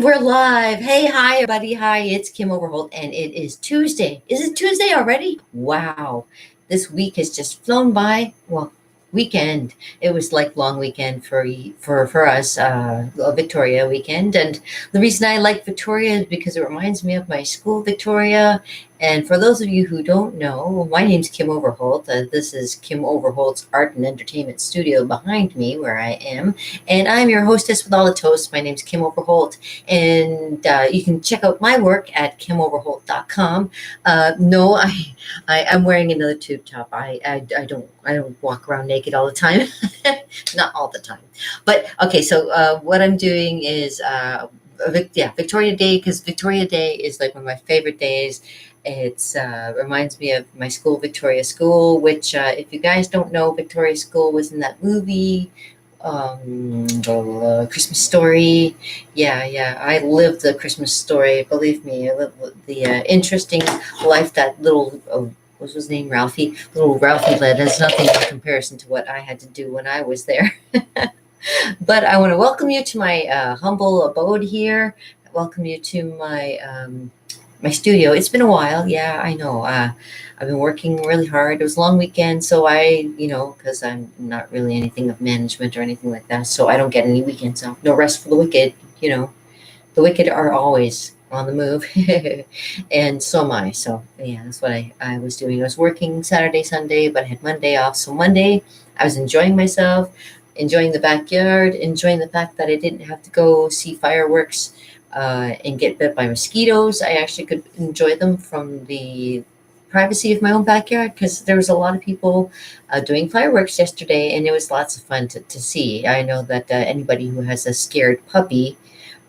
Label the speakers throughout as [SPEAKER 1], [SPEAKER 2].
[SPEAKER 1] We're live. Hey, hi, everybody. Hi, it's Kim Overholt, and it is Tuesday. Is it Tuesday already? Wow. This week has just flown by. Well, weekend. It was like long weekend for us, a Victoria weekend. And the reason I like Victoria is because it reminds me of my school, Victoria. And for those of you who don't know, my name's Kim Overholt. This is Kim Overholt's Art and Entertainment Studio behind me, where I am. And I'm your hostess with all the toast. My name's Kim Overholt, and you can check out my work at kimoverholt.com. No, I'm wearing another tube top. I don't walk around naked all the time, not all the time. But okay, so what I'm doing is Victoria Day, because Victoria Day is like one of my favorite days. It's reminds me of my school, Victoria School, which if you guys don't know, Victoria School was in that movie, Christmas Story. Yeah, I lived the Christmas Story. Believe me, I lived the interesting life that little. What was his name? Ralphie. Little Ralphie led. Has nothing in comparison to what I had to do when I was there. But I want to welcome you to my humble abode here. Welcome you to my studio. It's been a while. Yeah, I know. I've been working really hard. It was a long weekend, so because I'm not really anything of management or anything like that, so I don't get any weekends off. No rest for the wicked. The wicked are always on the move, and so am I. So yeah, that's what I was doing. I was working Saturday, Sunday, but I had Monday off. So Monday, I was enjoying myself, enjoying the backyard, enjoying the fact that I didn't have to go see fireworks and get bit by mosquitoes. I actually could enjoy them from the privacy of my own backyard, because there was a lot of people doing fireworks yesterday, and it was lots of fun to see. I know that anybody who has a scared puppy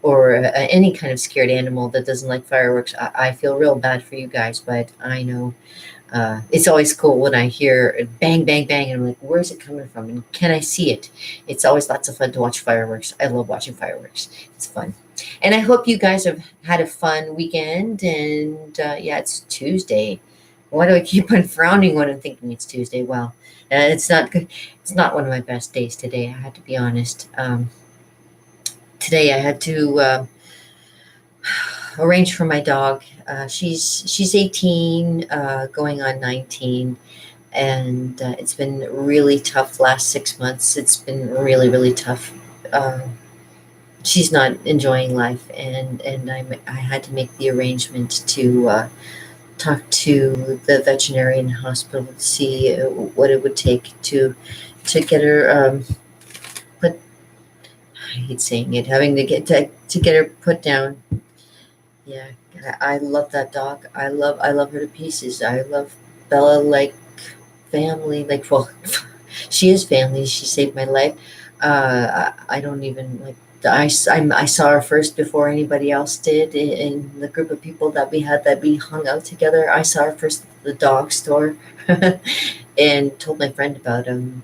[SPEAKER 1] or any kind of scared animal that doesn't like fireworks, I feel real bad for you guys, but I know it's always cool when I hear bang, bang, bang, and I'm like, where's it coming from? And can I see it? It's always lots of fun to watch fireworks. I love watching fireworks. It's fun. And I hope you guys have had a fun weekend. And yeah, it's Tuesday. Why do I keep on frowning when I'm thinking it's Tuesday? Well, it's not good. It's not one of my best days today. I had to be honest. Today I had to arrange for my dog. She's 18, going on 19, and it's been really tough last 6 months. It's been really, really tough. She's not enjoying life, and I had to make the arrangement to talk to the veterinarian hospital to see what it would take to get her put. I hate saying it, having to get her put down. Yeah, I love that dog. I love her to pieces. I love Bella like family. Like, well, she is family. She saved my life. I don't even like. I saw her first before anybody else did in the group of people that we had, that we hung out together. I saw her first at the dog store, and told my friend about him.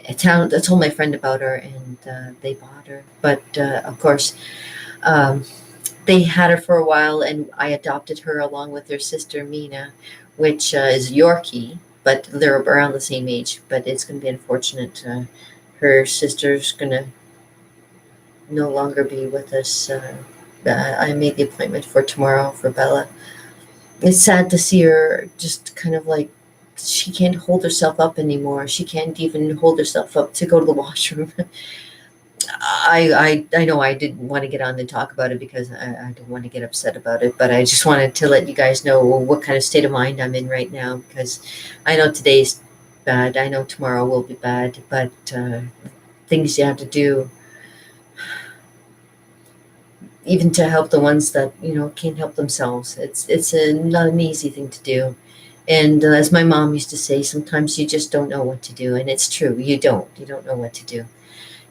[SPEAKER 1] I told my friend about her, and they bought her. But of course. Um, they had her for a while, and I adopted her along with their sister Mina, which is Yorkie, but they're around the same age. But it's going to be unfortunate. Her sister's going to no longer be with us. I made the appointment for tomorrow for Bella. It's sad to see her just kind of like she can't hold herself up anymore. She can't even hold herself up to go to the washroom. I know I didn't want to get on and talk about it because I don't want to get upset about it, but I just wanted to let you guys know what kind of state of mind I'm in right now, because I know today's bad. I know tomorrow will be bad, but things you have to do, even to help the ones that can't help themselves. It's not an easy thing to do. And as my mom used to say, sometimes you just don't know what to do, and it's true. You don't know what to do.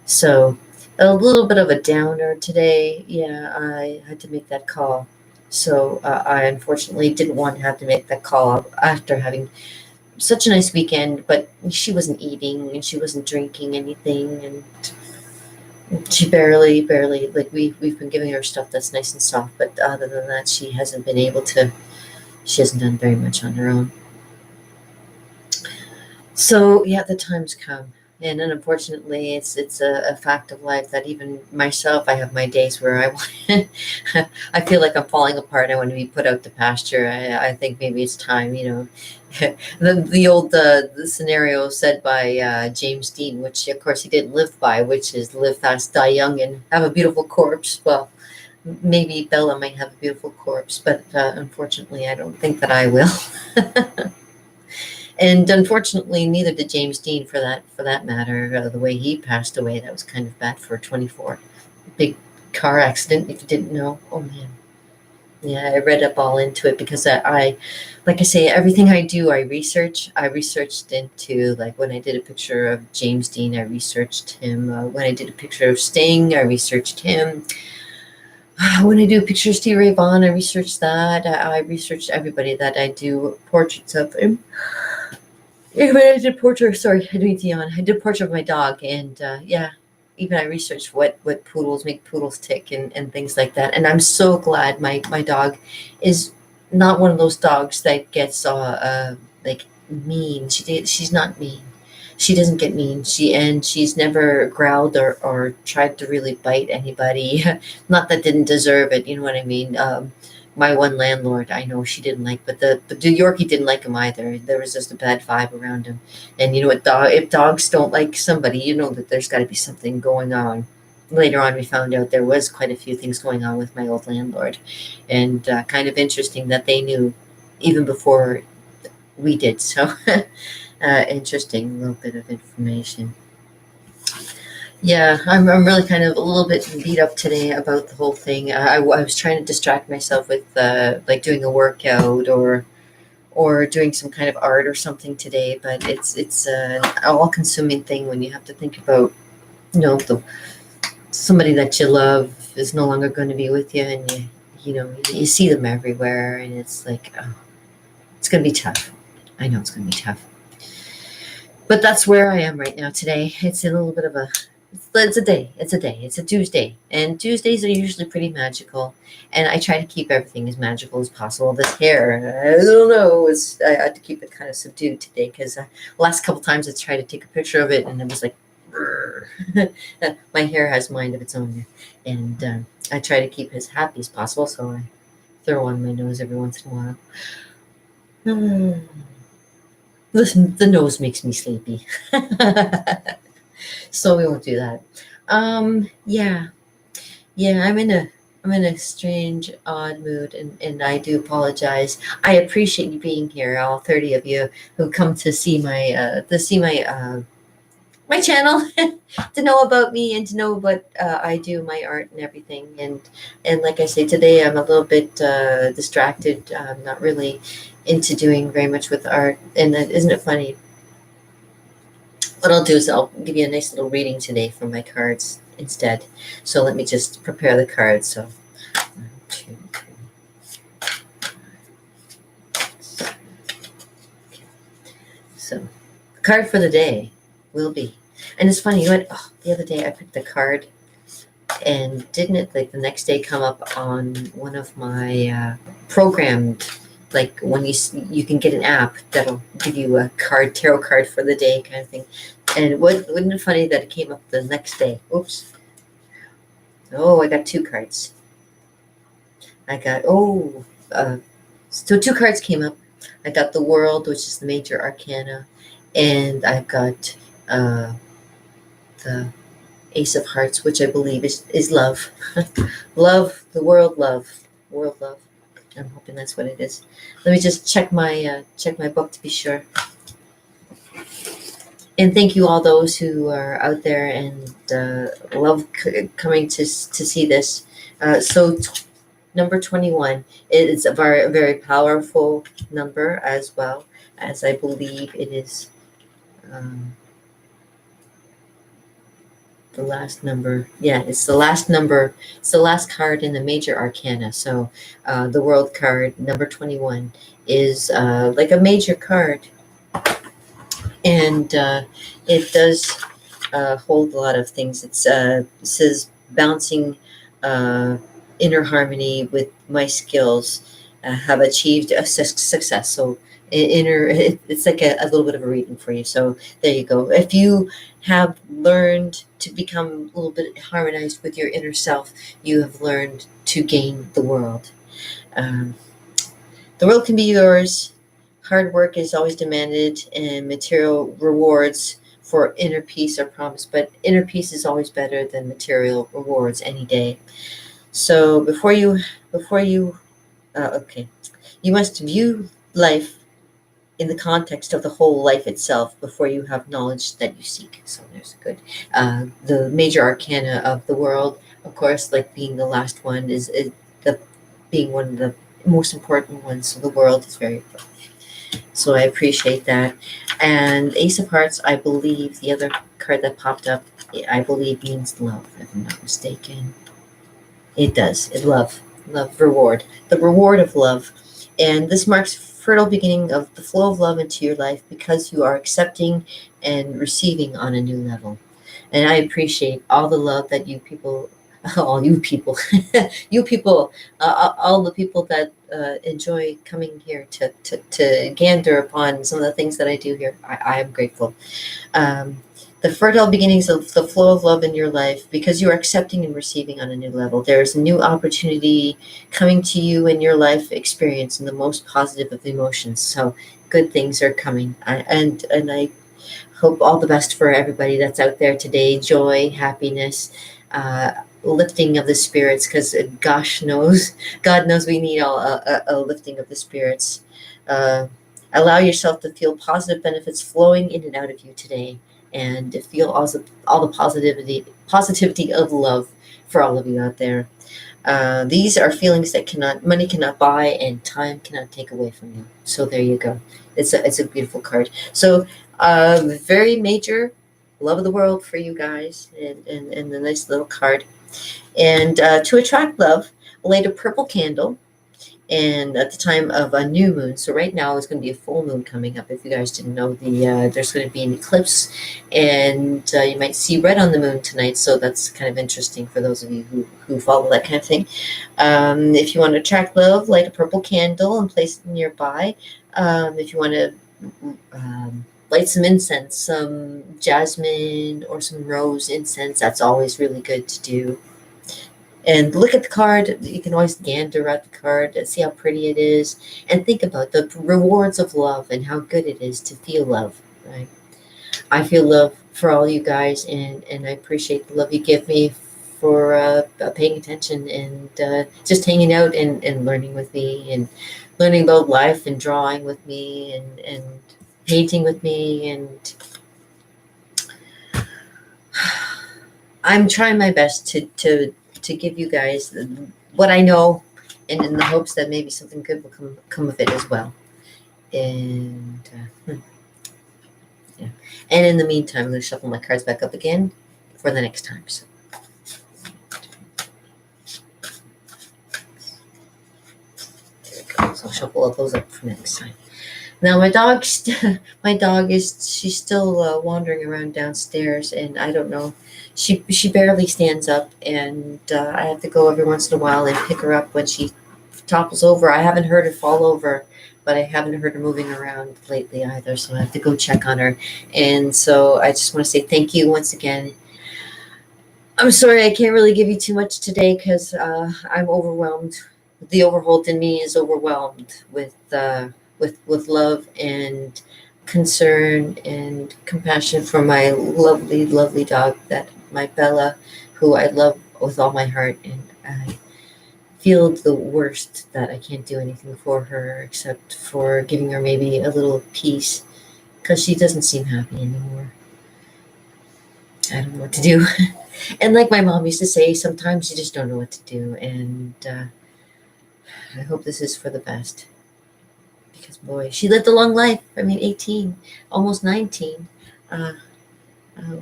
[SPEAKER 1] So a little bit of a downer today. Yeah, I had to make that call. So I unfortunately didn't want to have to make that call after having such a nice weekend, but she wasn't eating and she wasn't drinking anything, and she barely, like we've been giving her stuff that's nice and soft, but other than that, she hasn't done very much on her own. So yeah, the time's come. And then unfortunately, it's a fact of life that even myself, I have my days where I want, I feel like I'm falling apart. I want to be put out to pasture. I think maybe it's time, the old the scenario said by James Dean, which of course he didn't live by, which is live fast, die young, and have a beautiful corpse. Well, maybe Bella might have a beautiful corpse, but unfortunately, I don't think that I will. And unfortunately, neither did James Dean for that matter. The way he passed away, that was kind of bad for 24. Big car accident, if you didn't know. Oh man. Yeah, I read up all into it because like I say, everything I do, I research. I researched into, like, when I did a picture of James Dean, I researched him. When I did a picture of Sting, I researched him. When I do a picture of Stevie Ray Vaughan, I researched that. I researched everybody that I do portraits of him. Even I did portrait. Sorry, I didn't mean to yawn. I did a portrait of my dog, and yeah, even I researched what poodles make poodles tick and things like that. And I'm so glad my dog is not one of those dogs that gets like mean. She's not mean. She doesn't get mean. She's never growled or tried to really bite anybody. Not that didn't deserve it. You know what I mean? My one landlord, I know she didn't like, but the Yorkie didn't like him either. There was just a bad vibe around him. And you know what? If dogs don't like somebody, you know that there's got to be something going on. Later on, we found out there was quite a few things going on with my old landlord, and kind of interesting that they knew even before we did. So interesting little bit of information. Yeah, I'm really kind of a little bit beat up today about the whole thing. I was trying to distract myself with like doing a workout or doing some kind of art or something today, but it's an all-consuming thing when you have to think about, somebody that you love is no longer going to be with you, and you see them everywhere, and it's like, oh, it's going to be tough. I know it's going to be tough. But that's where I am right now today. It's a little bit of it's a day. It's a day. It's a Tuesday. And Tuesdays are usually pretty magical. And I try to keep everything as magical as possible. This hair, I don't know, I had to keep it kind of subdued today because last couple times I tried to take a picture of it and it was like, my hair has mind of its own. And I try to keep as happy as possible. So I throw on my nose every once in a while. Listen, the nose makes me sleepy. So we won't do that. Yeah. Yeah, I'm in a strange, odd mood, and I do apologize. I appreciate you being here, all 30 of you who come to see my channel, to know about me and to know what I do, my art and everything. And like I say, today I'm a little bit distracted. I'm not really into doing very much with art. And isn't it funny? What I'll do is I'll give you a nice little reading today from my cards instead. So let me just prepare the cards. So 1, 2, 3. So the card for the day will be, and it's funny, the other day I picked a card, and didn't it, like, the next day come up on one of my programmed, like, when you can get an app that'll give you a tarot card for the day kind of thing. And wasn't it funny that it came up the next day? Oops. Oh, I got 2 cards. So 2 cards came up. I got the World, which is the major arcana, and I've got the Ace of Hearts, which I believe is love. Love, the world love. I'm hoping that's what it is. Let me just check my book to be sure. And thank you all those who are out there and love coming to see this. Number 21 is a very, very powerful number, as well as I believe it is the last number. Yeah, it's the last number. It's the last card in the major arcana. So the World card, number 21, is like a major card. And it does hold a lot of things. It says bouncing inner harmony with my skills have achieved a success. So It's like a little bit of a reading for you. So there you go. If you have learned to become a little bit harmonized with your inner self, you have learned to gain the world. Um, the world can be yours. Hard work is always demanded, and material rewards for inner peace are promised. But inner peace is always better than material rewards any day. So okay, you must view life in the context of the whole life itself before you have knowledge that you seek. So there's a good, the major arcana of the world, of course, like being the last one is the being one of the most important ones. So the world is very important. So I appreciate that. And Ace of Hearts, I believe the other card that popped up, I believe means love, if I'm not mistaken. It does. It love reward, the reward of love, and this marks fertile beginning of the flow of love into your life because you are accepting and receiving on a new level. And I appreciate all the love that you people, all you people, you people, all the people that enjoy coming here to gander upon some of the things that I do here. I am grateful. um, the fertile beginnings of the flow of love in your life because you are accepting and receiving on a new level. There is a new opportunity coming to you in your life experience in the most positive of emotions. So good things are coming. And I hope all the best for everybody that's out there today. Joy, happiness, lifting of the spirits, because God knows we need a lifting of the spirits. Uh, Allow yourself to feel positive benefits flowing in and out of you today, and to feel also all the positivity of love for all of you out there. These are feelings that money cannot buy and time cannot take away from you. So there you go. It's a beautiful card. So very major love of the world for you guys, and the nice little card. And to attract love, light a purple candle and at the time of a new moon. So right now is going to be a full moon coming up. If you guys didn't know, there's going to be an eclipse, and you might see red on the moon tonight. So that's kind of interesting for those of you who follow that kind of thing. If you want to attract love, light a purple candle and place it nearby. If you want to light some incense, some jasmine or some rose incense, that's always really good to do. And look at the card. You can always gander at the card and see how pretty it is, and think about the rewards of love and how good it is to feel love. Right? I feel love for all you guys, and I appreciate the love you give me for paying attention and just hanging out and learning with me and learning about life and drawing with me and painting with me. And I'm trying my best to give you guys what I know, and in the hopes that maybe something good will come of it as well. And yeah. And in the meantime, I'm going to shuffle my cards back up again for the next time. So. There we go. So I'll shuffle all those up for next time. Now my dog she's still wandering around downstairs, and I don't know. She barely stands up, and I have to go every once in a while and pick her up when she topples over. I haven't heard her fall over, but I haven't heard her moving around lately either. So I have to go check on her. And so I just want to say thank you once again. I'm sorry I can't really give you too much today because I'm overwhelmed. The overhold in me is overwhelmed with love and concern and compassion for my lovely, lovely dog, that my Bella, who I love with all my heart, and I feel the worst that I can't do anything for her except for giving her maybe a little peace because she doesn't seem happy anymore. I don't know what to do. And like my mom used to say, sometimes you just don't know what to do. And I hope this is for the best. Because, boy, she lived a long life. I mean, 18, almost 19,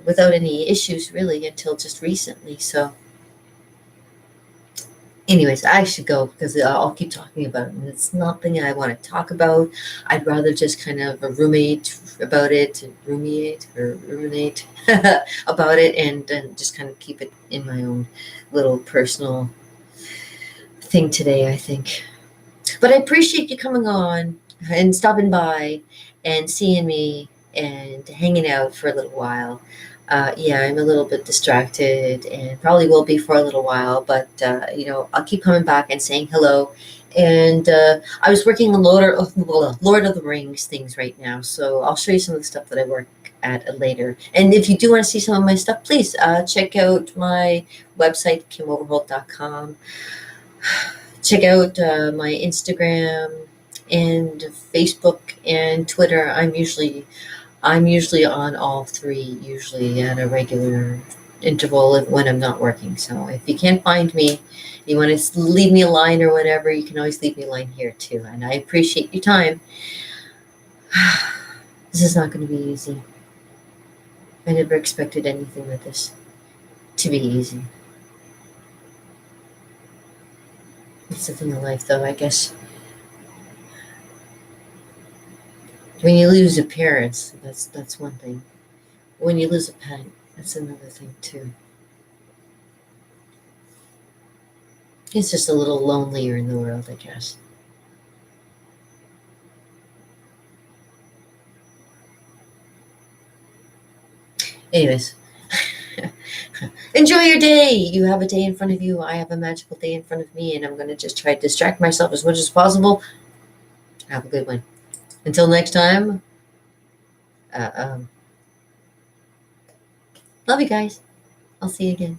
[SPEAKER 1] without any issues, really, until just recently. So, anyways, I should go because I'll keep talking about it. And it's nothing I want to talk about. I'd rather just kind of ruminate about it, and ruminate about it, and just kind of keep it in my own little personal thing today, I think. But I appreciate you coming on. and stopping by and seeing me and hanging out for a little while. Yeah, I'm a little bit distracted and probably will be for a little while, but I'll keep coming back and saying hello. And I was working on Lord of the Rings things right now, so I'll show you some of the stuff that I work at later. And if you do want to see some of my stuff, please check out my website, kimoverholt.com. Check out my Instagram and Facebook and Twitter. I'm usually on all three, usually at a regular interval when I'm not working. So if you can't find me, you want to leave me a line or whatever, you can always leave me a line here too. And I appreciate your time. This is not going to be easy. I never expected anything like this to be easy. It's the thing in life, though, I guess. When you lose a parent, that's one thing. When you lose a pet, that's another thing too. It's just a little lonelier in the world, I guess. Anyways, enjoy your day. You have a day in front of you. I have a magical day in front of me, and I'm going to just try to distract myself as much as possible. Have a good one. Until next time, uh, um, love you guys. I'll see you again.